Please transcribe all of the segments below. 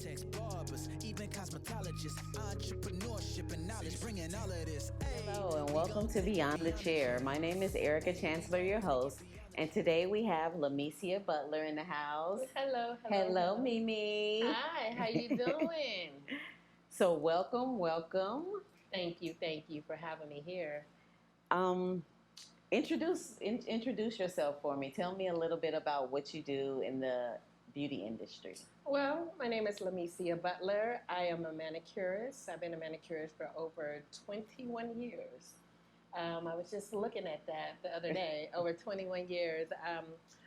architects, barbers, even cosmetologists, entrepreneurship and knowledge, bringing all of this. Hello and welcome to Beyond the Chair. My name is Erica Chancellor, your host, and today we have Lissia Butler in the house. Hello. Mimi. Hi, how you doing? So welcome. Thank you for having me here. Introduce yourself for me. Tell me a little bit about what you do in the beauty industry. Well, my name is Lissia Butler. I am a manicurist. I've been a manicurist for over 21 years. I was just looking at that the other day, over 21 years.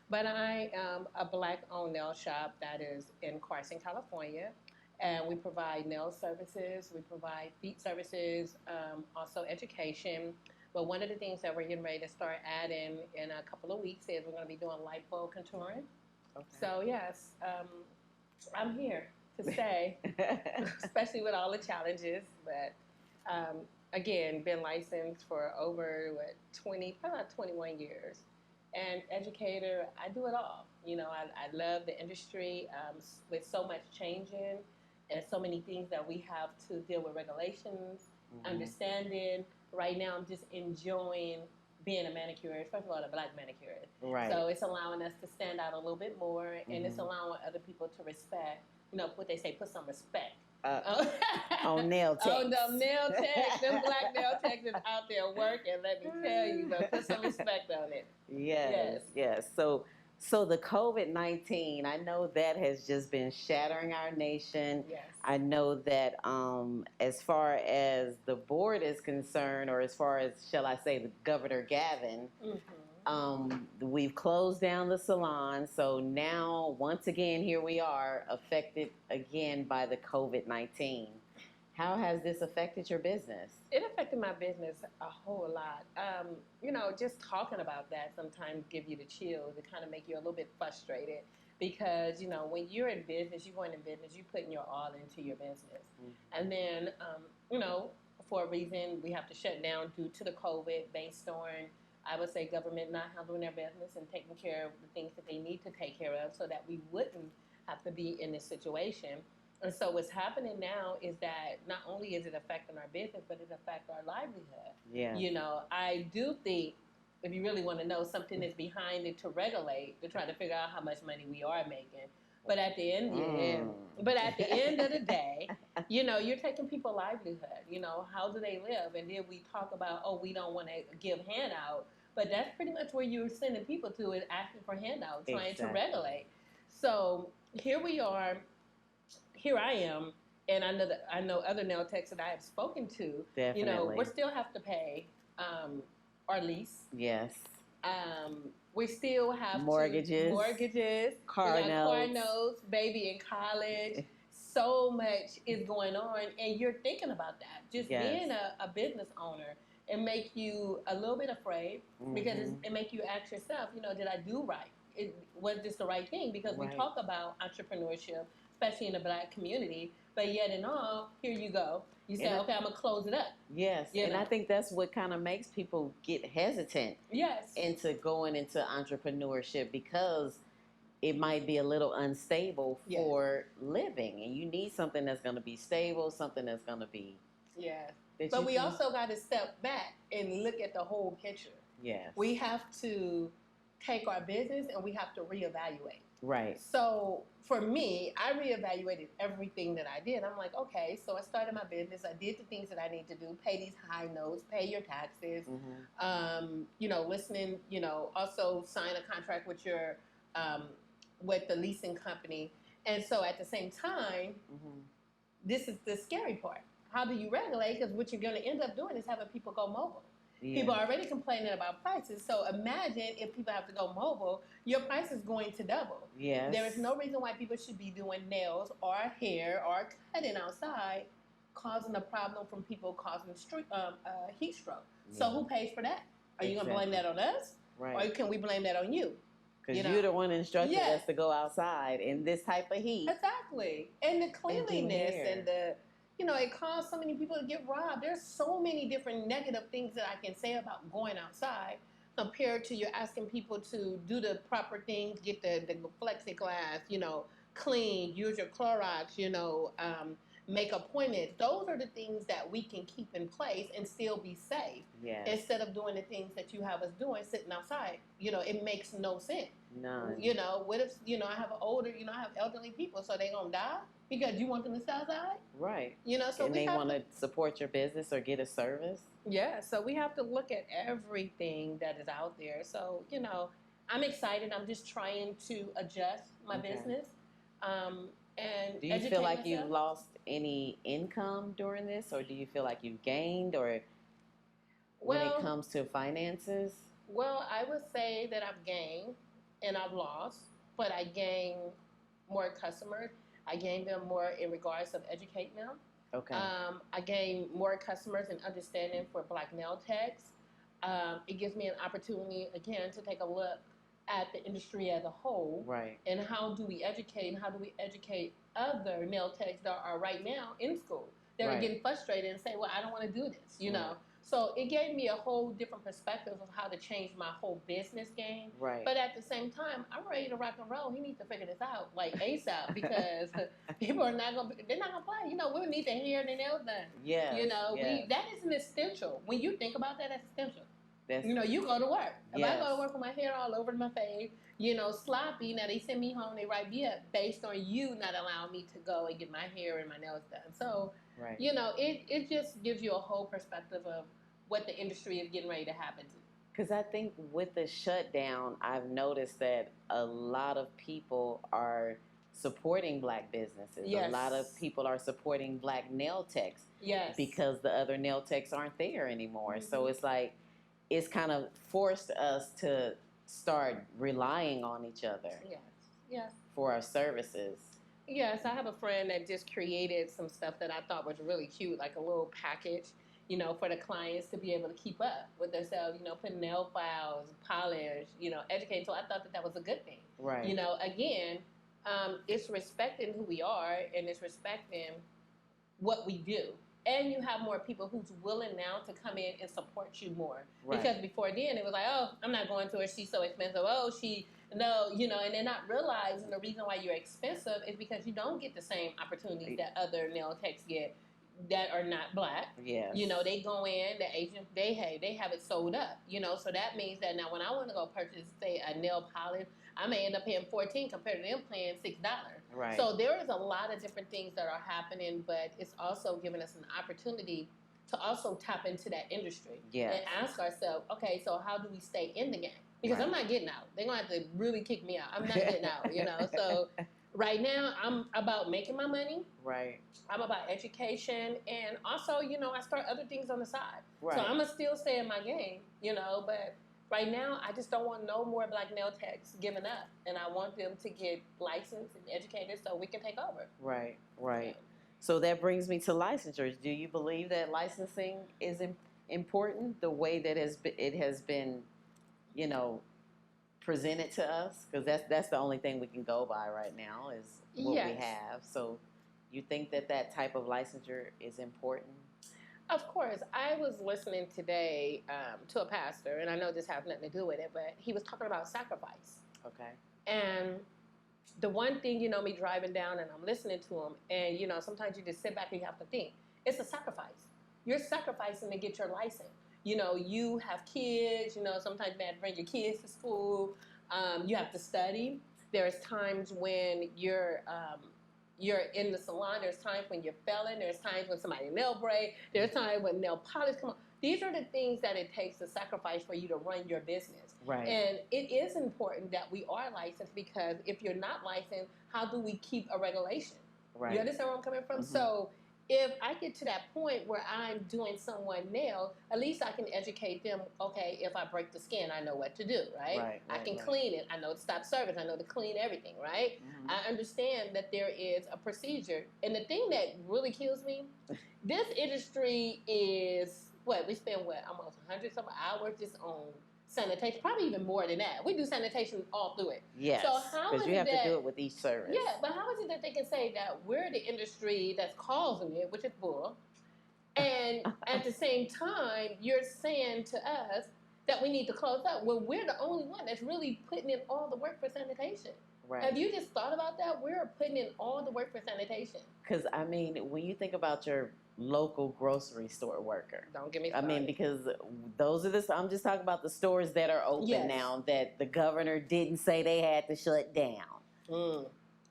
But I am a Black-owned nail shop that is in Carson, California. And we provide nail services, we provide feet services, also education. But one of the things that we're getting ready to start adding in a couple of weeks is we're going to be doing lipo contouring. Okay. So yes, I'm here to stay, especially with all the challenges. But again, been licensed for over 21 years. And educator, I do it all. You know, I love the industry with so much changing and so many things that we have to deal with regulations, understanding. Right now, I'm just enjoying being a manicurist, first of all, a Black manicurist. Right. So it's allowing us to stand out a little bit more, and it's allowing other people to respect, you know, what they say, put some respect. On nail techs. Oh, the nail techs. Them Black nail techs is out there working, let me tell you, but put some respect on it. Yes. So the COVID-19, I know that has just been shattering our nation. Yes. I know that as far as the board is concerned, or as far as, shall I say, the Governor Gavin, we've closed down the salon. So now, once again, here we are, affected again by the COVID-19. How has this affected your business? It affected my business a whole lot. You know, just talking about that sometimes give you the chills. It kind of make you a little bit frustrated because, you know, when you're in business, you're going in business, you're putting your all into your business. And then, you know, for a reason, we have to shut down due to the COVID based on, I would say, government not handling their business and taking care of the things that they need to take care of so that we wouldn't have to be in this situation. And so what's happening now is that not only is it affecting our business, but it affects our livelihood. Yeah. You know, I do think if you really want to know, something is behind it to regulate, to try to figure out how much money we are making. But at the end of the day, you know, you're taking people's livelihood. You know, how do they live? And then we talk about, oh, we don't want to give handout. But that's pretty much where you're sending people to, is asking for handout, trying to regulate. So here we are. Here I am, and I know other nail techs that I have spoken to. Definitely. You know, we still have to pay our lease. Yes. We still have mortgages, car notes, baby in college. So much is going on, and you're thinking about that. Just being a business owner, it make you a little bit afraid because it make you ask yourself, you know, did I do right? Was this the right thing? Because we talk about entrepreneurship, especially in the Black community, but yet in all, here you go. You say, okay, I'm going to close it up. Yes, and I think that's what kind of makes people get hesitant into going into entrepreneurship, because it might be a little unstable for living, and you need something that's going to be stable, something that's going to be... Yeah, but we also got to step back and look at the whole picture. Yes. We have to take our business and we have to reevaluate. Right. So for me, I reevaluated everything that I did. I'm like, okay, so I started my business. I did the things that I need to do, pay these high notes, pay your taxes, you know, listening, you know, also sign a contract with your, with the leasing company. And so at the same time, this is the scary part. How do you regulate? Because what you're going to end up doing is having people go mobile. Yeah. People are already complaining about prices. So imagine if people have to go mobile, your price is going to double. Yes. There is no reason why people should be doing nails or hair or cutting outside, causing a problem from people causing heat stroke. Yeah. So who pays for that? Are you going to blame that on us? Right. Or can we blame that on you? Because you're the one instructing us to go outside in this type of heat. Exactly. And the cleanliness and the... You know, it caused so many people to get robbed. There's so many different negative things that I can say about going outside compared to you're asking people to do the proper things, get the plexiglass, you know, clean, use your Clorox, make appointments. Those are the things that we can keep in place and still be safe. Yes. Instead of doing the things that you have us doing, sitting outside. It makes no sense. None. What if, I have elderly people, so they gonna die because you want them to stay outside? Right. So and they want to support your business or get a service. Yeah, so we have to look at everything that is out there. So, I'm excited. I'm just trying to adjust my business. And do you feel like myself. you've lost any income during this, or do you feel like you've gained, or when it comes to finances? Well, I would say that I've gained and I've lost, but I gain more customers. I gain them more in regards of educating them. Okay. I gain more customers and understanding for Black nail techs. It gives me an opportunity, again, to take a look at the industry as a whole. Right. And how do we educate, and how do we educate other nail techs that are right now in school that are getting frustrated and say, well, I don't want to do this, So it gave me a whole different perspective of how to change my whole business game. Right. But at the same time, I'm ready to rock and roll. He needs to figure this out like ASAP because people are not gonna play. Women need their hair and their nails done. Yeah. That is an essential. When you think about that, that's essential. That's, you go to work. If yes. I go to work with my hair all over my face, sloppy, now they send me home, they write me up based on you not allowing me to go and get my hair and my nails done. So, right. It just gives you a whole perspective of what the industry is getting ready to happen to. Because I think with the shutdown, I've noticed that a lot of people are supporting Black businesses. Yes. A lot of people are supporting Black nail techs. Yes. Because the other nail techs aren't there anymore. Mm-hmm. So it's like, it's kind of forced us to start relying on each other. Yes. Yes. For our services. Yes, I have a friend that just created some stuff that I thought was really cute, like a little package, for the clients to be able to keep up with themselves, put nail files, polish, educate. So I thought that was a good thing. Right. Again, it's respecting who we are and it's respecting what we do. And you have more people who's willing now to come in and support you more. Right. Because before then, it was like, oh, I'm not going to her. She's so expensive. Oh, and they're not realizing the reason why you're expensive is because you don't get the same opportunities that other nail techs get that are not Black. Yes. They go in, the agent, they have it sold up, so that means that now when I want to go purchase, say, a nail polish, I may end up paying $14 compared to them paying $6. Right. So there is a lot of different things that are happening, but it's also giving us an opportunity to also tap into that industry. Yes. And ask ourselves, okay, so how do we stay in the game? Because I'm not getting out. They're going to have to really kick me out. I'm not getting out, So right now, I'm about making my money. Right. I'm about education. And also, I start other things on the side. Right. So I'm going to still stay in my game, but right now, I just don't want no more Black nail techs giving up. And I want them to get licensed and educated so we can take over. Right, right. So that brings me to licensures. Do you believe that licensing is important the way that it has been, presented to us? Because that's the only thing we can go by right now is what we have. So you think that type of licensure is important? Of course. I was listening today to a pastor, and I know this has nothing to do with it, but he was talking about sacrifice. Okay. And the one thing, me driving down and I'm listening to him, and, sometimes you just sit back and you have to think. It's a sacrifice. You're sacrificing to get your license. You have kids, sometimes you have to bring your kids to school. You have to study. There's times when you're in the salon. There's times when you're felling. There's times when somebody nail braid. There's times when nail polish come on. These are the things that it takes to sacrifice for you to run your business. Right. And it is important that we are licensed because if you're not licensed, how do we keep a regulation? Right. You understand where I'm coming from? Mm-hmm. So if I get to that point where I'm doing someone nail, at least I can educate them, okay, if I break the skin, I know what to do, right? I can clean it. I know to stop service. I know to clean everything, right? Mm-hmm. I understand that there is a procedure. And the thing that really kills me, this industry is, we spend, almost 100-some hours just on sanitation, probably even more than that. We do sanitation all through it. Yes, so because you have to do it with each service. Yeah, but how is it that they can say that we're the industry that's causing it, which is bull, and at the same time, you're saying to us that we need to close up when we're the only one that's really putting in all the work for sanitation? Right. Have you just thought about that? We're putting in all the work for sanitation. Because, I mean, when you think about your local grocery store worker, Don't get me I started. mean, because those are I'm just talking about the stores that are open Yes. now that the governor didn't say they had to shut down.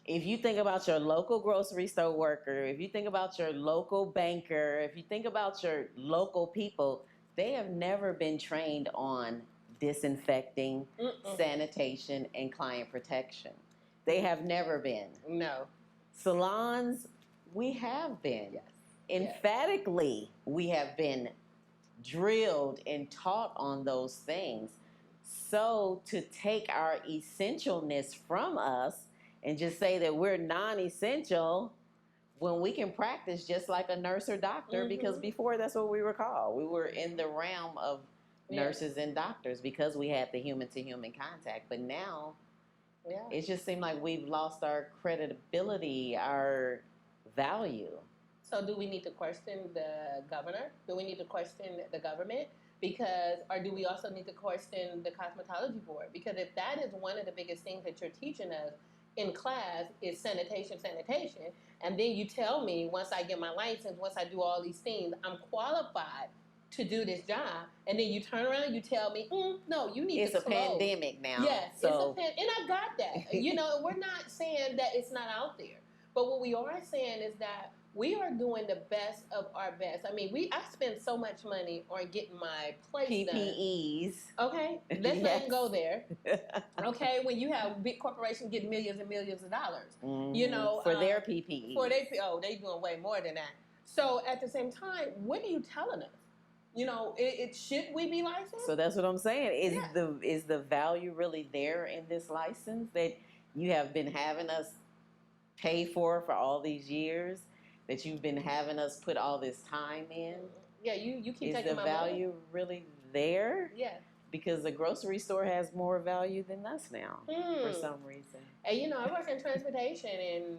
If you think about your local grocery store worker, if you think about your local banker, if you think about your local people, they have never been trained on disinfecting, sanitation, and client protection. They have never been. No. Salons, we have been. Yes. Emphatically, we have been drilled and taught on those things. So to take our essentialness from us and just say that we're non-essential when we can practice just like a nurse or doctor, because before that's what we were called. We were in the realm of nurses and doctors because we had the human-to-human contact. But now it just seemed like we've lost our credibility, our value. So do we need to question the governor? Do we need to question the government? Because, or do we also need to question the cosmetology board? Because if that is one of the biggest things that you're teaching us in class is sanitation, and then you tell me once I get my license, once I do all these things, I'm qualified to do this job, and then you turn around and you tell me, no, you need to close. It's a pandemic now. Yes, so. and I got that. We're not saying that it's not out there, but what we are saying is that we are doing the best of our best. I mean, I spend so much money on getting my place PPEs. done. Okay, let's not even go there. Okay, when you have big corporations getting millions and millions of dollars, for their PPEs. They doing way more than that. So at the same time, what are you telling us? Should we be licensed? So that's what I'm saying. Is the value really there in this license that you have been having us pay for all these years? That you've been having us put all this time in? Yeah, you keep taking my money. Is the value really there? Yeah. Because the grocery store has more value than us now for some reason. And I work in transportation, and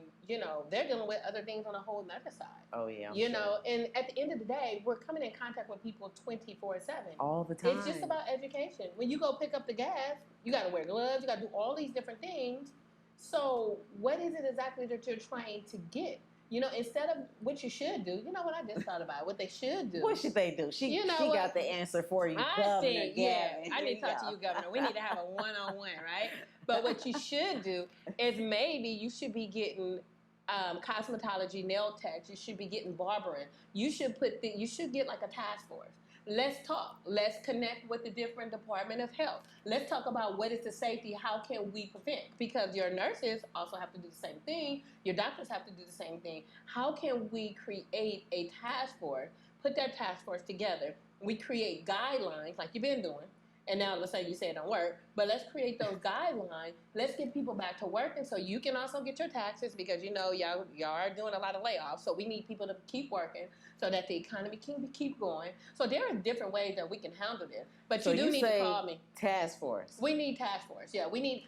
they're dealing with other things on a whole nother side. Oh yeah. And at the end of the day, we're coming in contact with people 24/7. All the time. It's just about education. When you go pick up the gas, you got to wear gloves. You got to do all these different things. So what is it exactly that you're trying to get? Instead of what you should do, what I just thought about, what they should do. What should they do? She got the answer for you, Governor Gavin. I need to talk to you, Governor. We need to have a one-on-one, right? But what you should do is maybe you should be getting cosmetology, nail techs. You should be getting barbering. You should get like a task force. Let's talk. Let's connect with the different Department of Health. Let's talk about what is the safety, how can we prevent? Because your nurses also have to do the same thing. Your doctors have to do the same thing. How can we create a task force, put that task force together? We create guidelines like you've been doing. And now let's say you say it don't work, but let's create those guidelines. Let's get people back to working so you can also get your taxes because y'all are doing a lot of layoffs. So we need people to keep working so that the economy can keep going. So there are different ways that we can handle this. But so you do need to call me. Task force. We need task force. Yeah,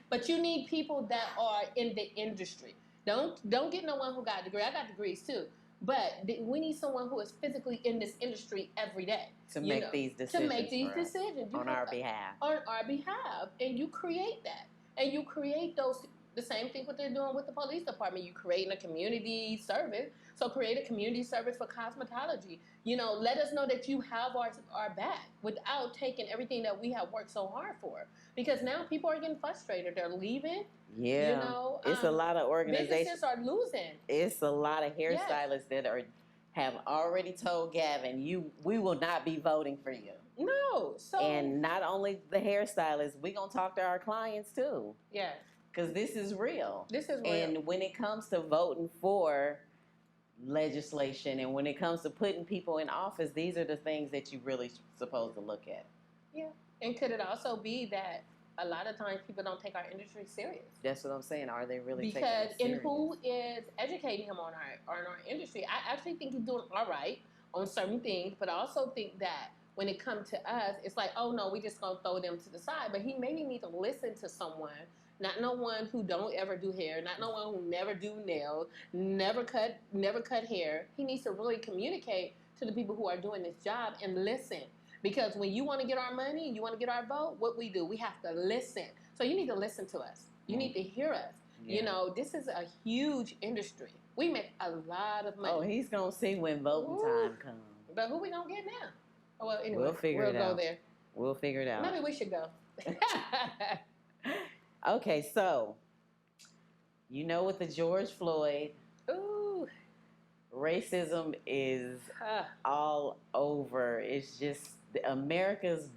but you need people that are in the industry. Don't get no one who got a degree. I got degrees too. But we need someone who is physically in this industry every day. To make these decisions. To make these decisions. On our behalf. On our behalf. And you create that. And you create the same thing what they're doing with the police department. You creating a community service. So create a community service for cosmetology. Let us know that you have our back without taking everything that we have worked so hard for. Because now people are getting frustrated. They're leaving. Yeah. It's a lot of organizations. Businesses are losing. It's a lot of hairstylists that have already told Gavin, we will not be voting for you. No. And not only the hairstylists, we're going to talk to our clients too. Yeah. Because this is real. This is real. And when it comes to voting for legislation and when it comes to putting people in office, these are the things that you really supposed to look at. Yeah. And could it also be that a lot of times people don't take our industry serious? That's what I'm saying. Are they really taking it serious? And who is educating him on our industry? I actually think he's doing all right on certain things, but I also think that when it comes to us, it's like, oh no, we just gonna throw them to the side. But he maybe need to listen to someone, not no one who don't ever do hair, not no one who never do nails, never cut hair. He needs to really communicate to the people who are doing this job and listen. Because when you want to get our money, you want to get our vote, what we do, we have to listen. So you need to listen to us. You need to hear us. Yeah. You know, this is a huge industry. We make a lot of money. Oh, he's gonna see when voting time comes. But who we gonna get now? Oh, well, anyway, we'll figure it out. We'll go there. We'll figure it out. Maybe we should go. Okay, so you know, with the George Floyd, Ooh, racism is all over. It's just America's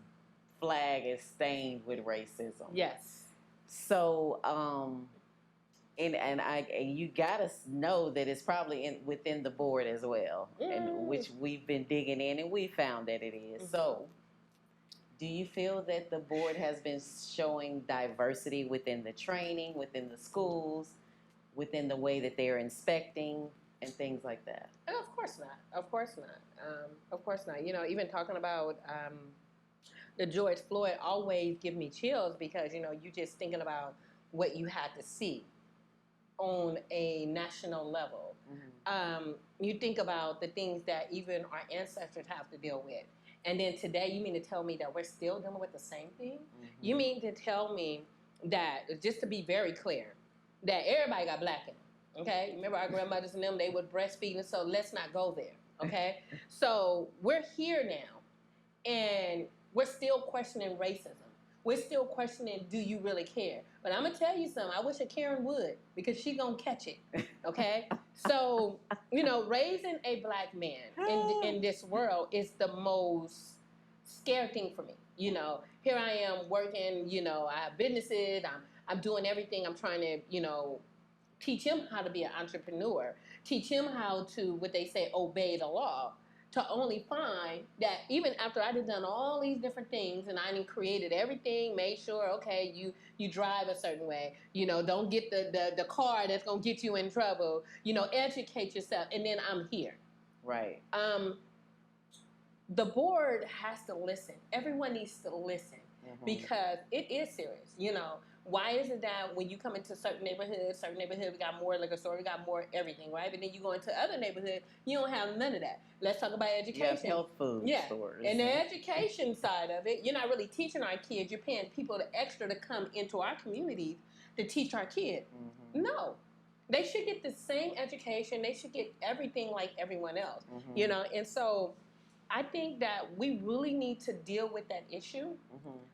flag is stained with racism. yes. So, and you gotta know that it's probably within the board as well, and which we've been digging in, and we found that it is. So, do you feel that the board has been showing diversity within the training, within the schools, within the way that they're inspecting and things like that? Of course not. Of course not. Of course not. You know, even talking about the George Floyd always give me chills because, you know, you just thinking about what you had to see on a national level. You think about the things that even our ancestors have to deal with. And then today, you mean to tell me that we're still dealing with the same thing? You mean to tell me that, just to be very clear, that everybody got black in them, okay? Remember our grandmothers and them, they would breastfeed, and so let's not go there, okay? So we're here now, and we're still questioning racism. We're still questioning, do you really care? But I'm going to tell you something. I wish a Karen would, because she going to catch it, okay? So, you know, raising a black man in this world is the most scary thing for me. You know, here I am working, you know, I have businesses, I'm doing everything. I'm trying to, you know, teach him how to be an entrepreneur, teach him how to, what they say, obey the law, to only find that even after I had done all these different things and I created everything, made sure, okay, you drive a certain way, you know, don't get the car that's going to get you in trouble, you know, educate yourself, and then I'm here. Right. The board has to listen. Everyone needs to listen because it is serious, you know. Why is it that when you come into certain neighborhoods, we got more liquor store, we got more everything, right? But then you go into other neighborhoods, you don't have none of that. Let's talk about education. You have health food stores. And the education side of it, you're not really teaching our kids. You're paying people extra to come into our communities to teach our kids. No. They should get the same education. They should get everything like everyone else, you know? And so I think that we really need to deal with that issue.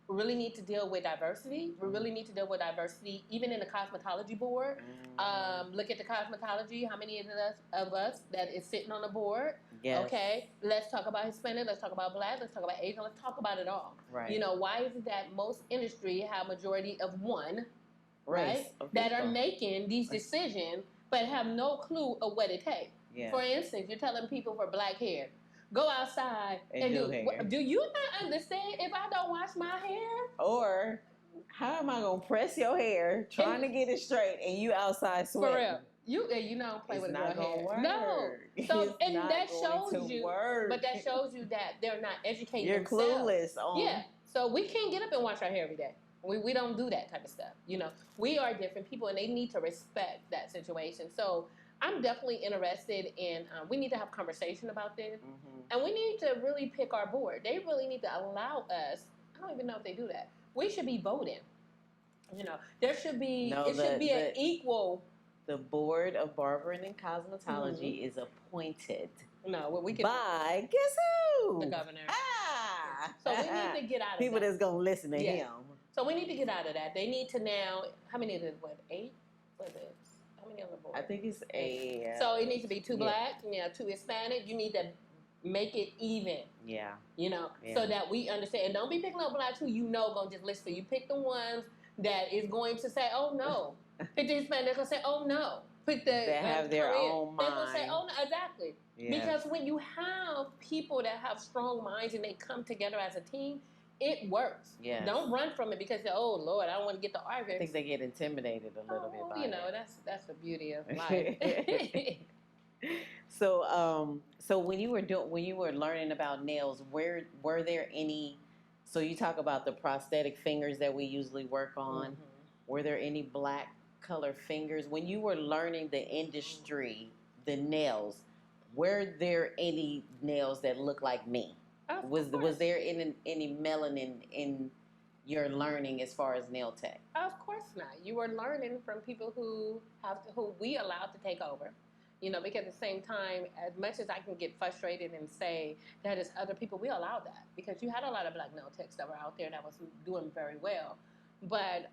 We really need to deal with diversity. We really need to deal with diversity even in the cosmetology board. Look at the cosmetology. How many of us that is sitting on the board? Yes. Okay, let's talk about Hispanic, let's talk about Black, let's talk about Asian, let's talk about it all. Right. You know, why is it that most industry have majority of one, right, that are making these decisions but have no clue of what it takes? Yeah. For instance, you're telling people for black hair, go outside and do you not understand if I don't wash my hair? Or how am I gonna press your hair trying to get it straight and you outside sweating? For real. You don't play with your hair. Work. No. So and that shows you but that shows you that they're not educated. You're clueless on. Yeah. So we can't get up and wash our hair every day. We don't do that type of stuff. You know, we are different people and they need to respect that situation. So I'm definitely interested in, we need to have conversation about this. And we need to really pick our board. They really need to allow us, I don't even know if they do that. We should be voting. You know, there should be, should be an equal. The Board of Barbering and Cosmetology is appointed we can by, guess who? The governor. So we need to get out of people that's going to listen to him. So we need to get out of that. They need to now, how many is it, 8? What is it? How many on the board? I think it's 8. So it needs to be 2 Black, 2 Hispanic. You need to make it even. Yeah. You know, so that we understand. And don't be picking up Blacks who you know going to just listen to you. Pick the ones that is going to say, oh, no. Pick the Hispanic that's going to say, oh, no. Pick the that have their own mind. They're going to say, oh, no, exactly. Yeah. Because when you have people that have strong minds and they come together as a team, it works. Yeah. Don't run from it because, oh, Lord, I don't want to get the argument. I think they get intimidated a little bit by it. You know, that's the beauty of life. So when you were learning about nails, were there any? So you talk about the prosthetic fingers that we usually work on. Were there any black color fingers when you were learning the industry, the nails? Were there any nails that looked like me? Was there any melanin in your learning as far as nail tech? Of course not. You are learning from people who we allowed to take over. Because at the same time, as much as I can get frustrated and say that it's other people, we allow that because you had a lot of black nail techs that were out there that was doing very well. But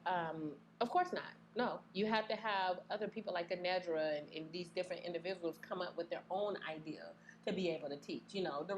of course not. No, you have to have other people like the Nedra and these different individuals come up with their own idea to be able to teach. The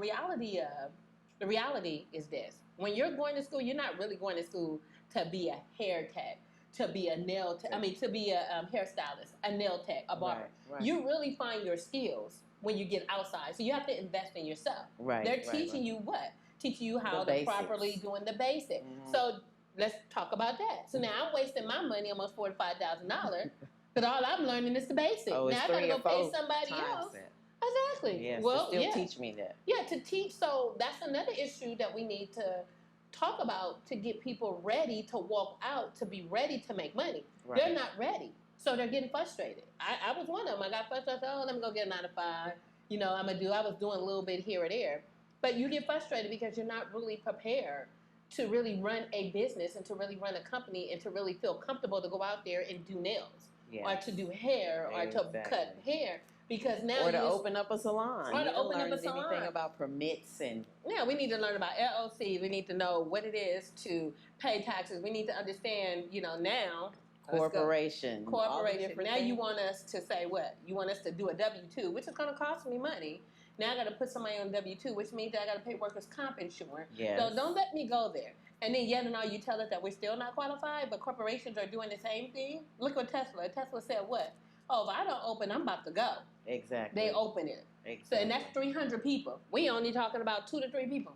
reality is this: when you're going to school, you're not really going to school to be a hair tech, to be a nail tech. To be a hairstylist, a nail tech, a barber. Right. You really find your skills when you get outside. So you have to invest in yourself. Right. They're teaching you what? Teaching you how to properly doing the basics. Mm-hmm. So let's talk about that. So now I'm wasting my money, almost $45,000, because all I'm learning is the basics. Oh, now I gotta go pay somebody else. Exactly. Yes. Well, to still teach me that. Yeah, to teach. So that's another issue that we need to talk about to get people ready to walk out, to be ready to make money. Right. They're not ready. So they're getting frustrated. I was one of them. I got frustrated. Oh, let me go get a 9 to 5. I was doing a little bit here or there. But you get frustrated because you're not really prepared to really run a business and to really run a company and to really feel comfortable to go out there and do nails or to do hair or to cut hair. Because now or to open up a salon. Or to open up a salon. Anything about permits and... Yeah, we need to learn about LLC. We need to know what it is to pay taxes. We need to understand, now... Corporation. Now you want us to say what? You want us to do a W-2, which is going to cost me money. Now I got to put somebody on W-2, which means that I got to pay workers' comp insurance. Yes. So don't let me go there. And then yet and all you tell us that we're still not qualified, but corporations are doing the same thing. Look at Tesla. Tesla said what? Oh, if I don't open, I'm about to go. Exactly. They open it. Exactly. So, and that's 300 people. We only talking about 2 to 3 people.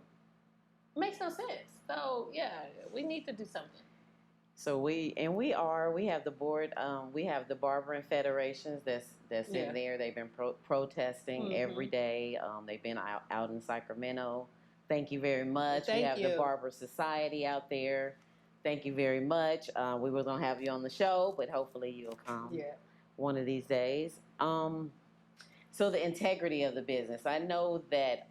It makes no sense. So, yeah, we need to do something. So we have the board, we have the barbering federations that's in there. They've been protesting every day. They've been out in Sacramento. Thank you very much. We have the Barber Society out there. Thank you very much. We were going to have you on the show, but hopefully you'll come one of these days. So the integrity of the business. I know that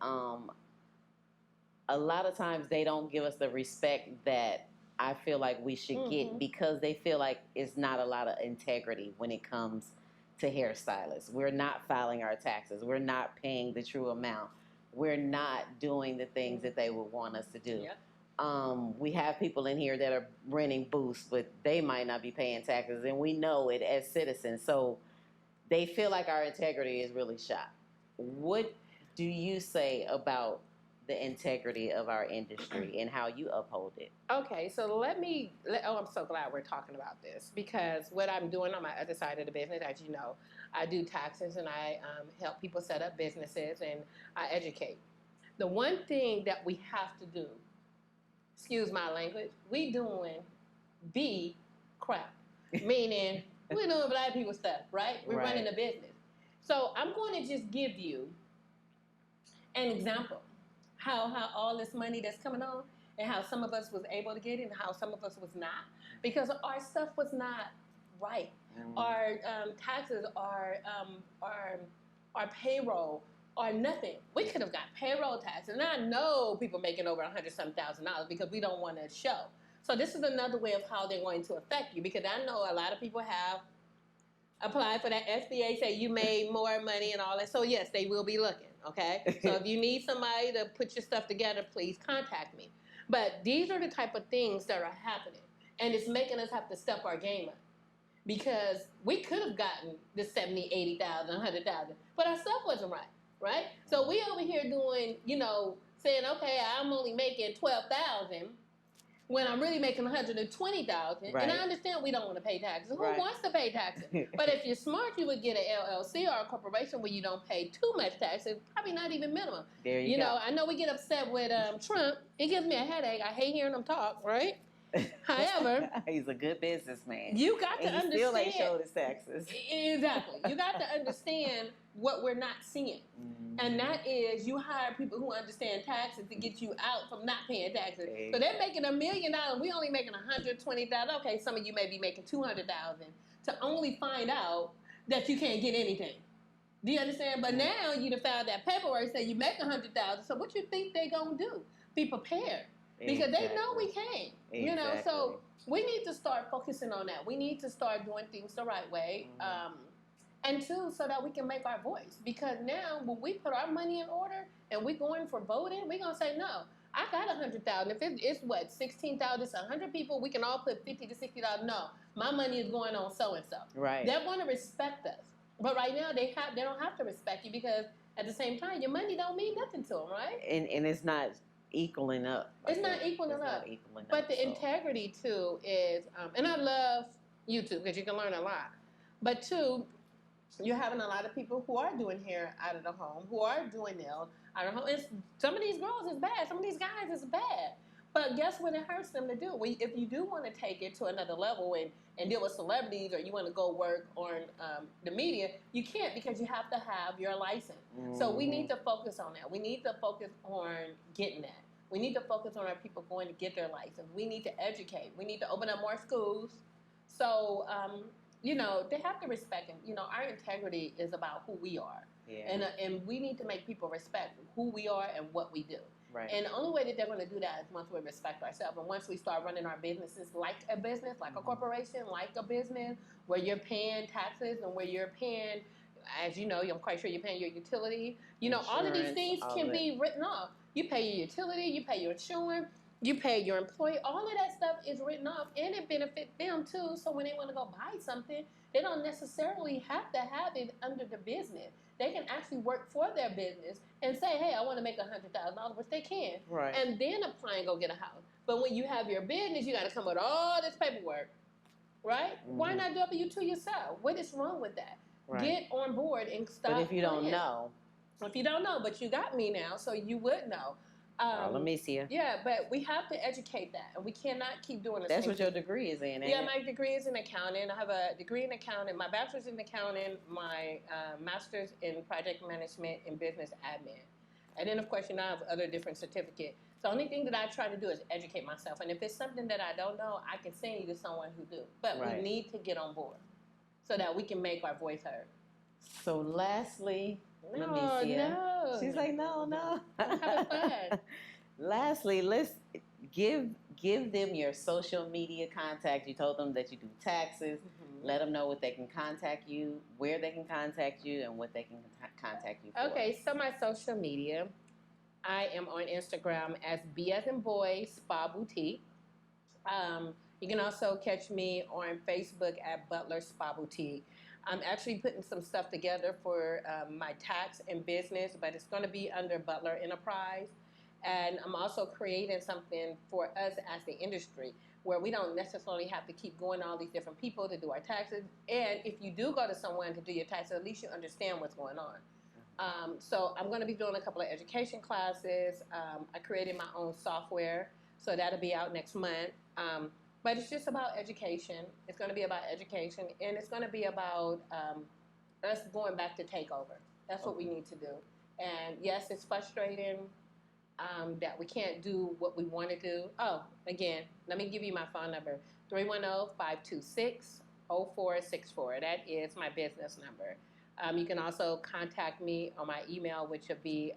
a lot of times they don't give us the respect that I feel like we should get because they feel like it's not a lot of integrity when it comes to hairstylists. We're not filing our taxes. We're not paying the true amount. We're not doing the things that they would want us to do. Yep. We have people in here that are renting booths, but they might not be paying taxes, and we know it as citizens. So they feel like our integrity is really shot. What do you say about the integrity of our industry and how you uphold it? Okay, so I'm so glad we're talking about this because what I'm doing on my other side of the business, as you know, I do taxes and I help people set up businesses and I educate. The one thing that we have to do, excuse my language, we doing B crap, meaning we're doing black people stuff, right? We're running a business. So I'm going to just give you an example. How all this money that's coming on and how some of us was able to get it and how some of us was not because our stuff was not right. Our taxes, our payroll, or nothing. We could have got payroll taxes. And I know people making over $100,000 because we don't want to show. So this is another way of how they're going to affect you because I know a lot of people have applied for that SBA, say you made more money and all that. So yes, they will be looking. Okay, so if you need somebody to put your stuff together, please contact me. But these are the type of things that are happening, and it's making us have to step our game up because we could have gotten the 70, 80,000, 100,000, but our stuff wasn't right? So we over here doing, saying, okay, I'm only making 12,000 when I'm really making 120,000, and I understand we don't want to pay taxes. Who wants to pay taxes? But if you're smart, you would get an LLC or a corporation where you don't pay too much taxes, probably not even minimum. There you go. I know we get upset with Trump. It gives me a headache. I hate hearing him talk, right? However, he's a good businessman. You got to understand. He still ain't showed his taxes. Exactly. You got to understand what we're not seeing. And that is you hire people who understand taxes to get you out from not paying taxes. So they're making $1 million. We only making $120,000. Okay, some of you may be making $200,000 to only find out that you can't get anything. Do you understand? But now you done filed that paperwork saying you make $100,000. So what you think they gonna do? Be prepared. because they know we can't. You know, so we need to start focusing on that. We need to start doing things the right way. And two, so that we can make our voice. Because now, when we put our money in order and we going for voting, we're going to say, no, I got 100,000. If it's what, 16,000, it's 100 people, we can all put 50 to 60,000. No, my money is going on so-and-so. Right. They want to respect us. But right now, they don't have to respect you because at the same time, your money don't mean nothing to them, right? And it's not equaling up. It's not equaling up. But the integrity, too, is, and I love YouTube because you can learn a lot. But two, you're having a lot of people who are doing hair out of the home, who are doing nails out of the home. Some of these girls is bad. Some of these guys is bad. But guess what it hurts them to do? If you do want to take it to another level and deal with celebrities, or you want to go work on the media, you can't because you have to have your license. So we need to focus on that. We need to focus on getting that. We need to focus on our people going to get their license. We need to educate. We need to open up more schools. So, you know, they have to respect him. You know, our integrity is about who we are. Yeah. And we need to make people respect who we are and what we do. Right. And the only way that they're going to do that is once we respect ourselves. And once we start running our businesses like a business, like a corporation, like a business, where you're paying taxes and where you're paying, as you know, I'm quite sure you're paying your utility. You know, all of these things can be written off. You pay your utility, you pay your insurance, you pay your employee. All of that stuff is written off, and it benefits them too. So when they want to go buy something, they don't necessarily have to have it under the business. They can actually work for their business and say, hey, I want to make $100,000, which they can. Right. And then apply and go get a house. But when you have your business, you got to come with all this paperwork, right? Why not W-2 yourself? What is wrong with that? Right. Get on board and stop. But if you don't know. If you don't know, but you got me now, so you would know. Let me see you. Yeah, but we have to educate that, and we cannot keep doing the That's what your degree is in, ain't it? My degree is in accounting. I have a degree in accounting. My bachelor's in accounting. My master's in project management and business admin. And then, of course, you know, I have other different certificates. So the only thing that I try to do is educate myself. And if it's something that I don't know, I can send you to someone who do. But we need to get on board so that we can make our voice heard. So lastly... No. She's like, no. I'm having fun. Lastly, let's give them your social media contact. You told them that you do taxes. Let them know what they can contact you, where they can contact you, and what they can contact you for. Okay, so my social media, I am on Instagram as B as in boy, Spa Boutique. You can also catch me on Facebook at Butler Spa Boutique. I'm actually putting some stuff together for my tax and business, but it's going to be under Butler Enterprise. And I'm also creating something for us as the industry where we don't necessarily have to keep going to all these different people to do our taxes. And if you do go to someone to do your taxes, at least you understand what's going on. So I'm going to be doing a couple of education classes. I created my own software, so that'll be out next month. But it's just about education. It's going to be about education, and it's going to be about us going back to takeover. That's what we need to do. And yes, it's frustrating that we can't do what we want to do. Oh, again, let me give you my phone number, 310-526-0464. That is my business number. You can also contact me on my email, which would be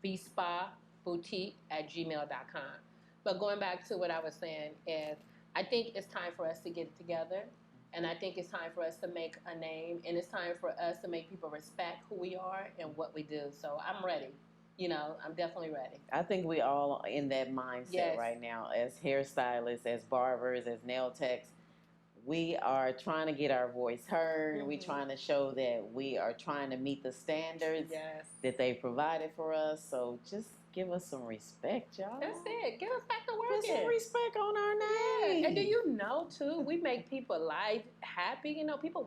vspaboutique@gmail.com. But going back to what I was saying is, I think it's time for us to get together, and I think it's time for us to make a name, and it's time for us to make people respect who we are and what we do. So I'm ready. You know, I'm definitely ready. I think we all are in that mindset right now as hairstylists, as barbers, as nail techs. We are trying to get our voice heard. We're trying to show that we are trying to meet the standards that they provided for us. So just give us some respect, y'all. That's it. Get us back to working. Put some respect on our name. Yeah. And do you know, too, we make people life happy. You know, people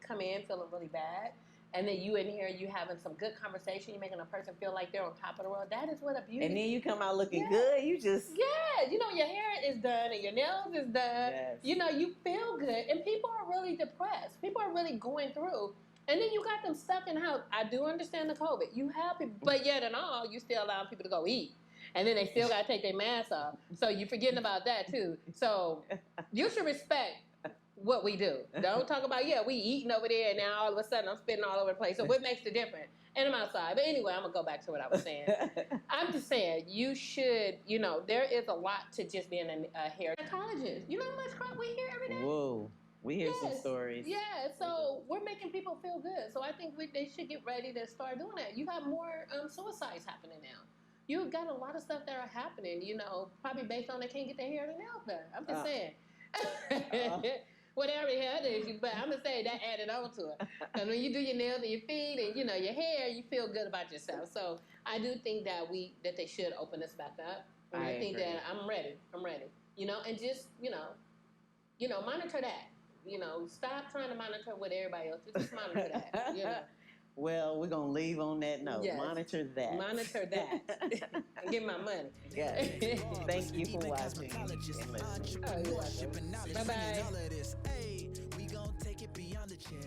come in feeling really bad. And then you in here, you having some good conversation. You're making a person feel like they're on top of the world. That is what a beauty. And then you come out looking good. You just... Yeah. You know, your hair is done and your nails is done. Yes. You know, you feel good. And people are really depressed. People are really going through. And then you got them stuck in the house. I do understand the COVID. You have people, but yet and all, you still allow people to go eat. And then they still got to take their mask off. So you're forgetting about that, too. So you should respect what we do. Don't talk about, yeah, we eating over there and now all of a sudden I'm spitting all over the place. So what makes the difference? And I'm outside. But anyway, I'm going to go back to what I was saying. I'm just saying, you should, you know, there is a lot to just being a hair gynecologist. You know how much crap we hear every day? Whoa. We hear some stories. Yeah, so we're making people feel good. So I think they should get ready to start doing that. You have more suicides happening now. You've got a lot of stuff that are happening, you know, probably based on they can't get their hair and nails done. I'm just saying. Whatever the hell it is, but I'm going to say that added on to it. Because when you do your nails and your feet and, you know, your hair, you feel good about yourself. So I do think that they should open this back up. And I think that I'm ready. You know, and just, you know, monitor that. You know, stop trying to monitor what everybody else is. Just monitor that, you know. Well, we're going to leave on that note. Yes. Monitor that. Monitor that. Get my money. Yes. Thank you for watching and listening. Oh, you're welcome. Bye-bye. We gon' take it beyond the chair.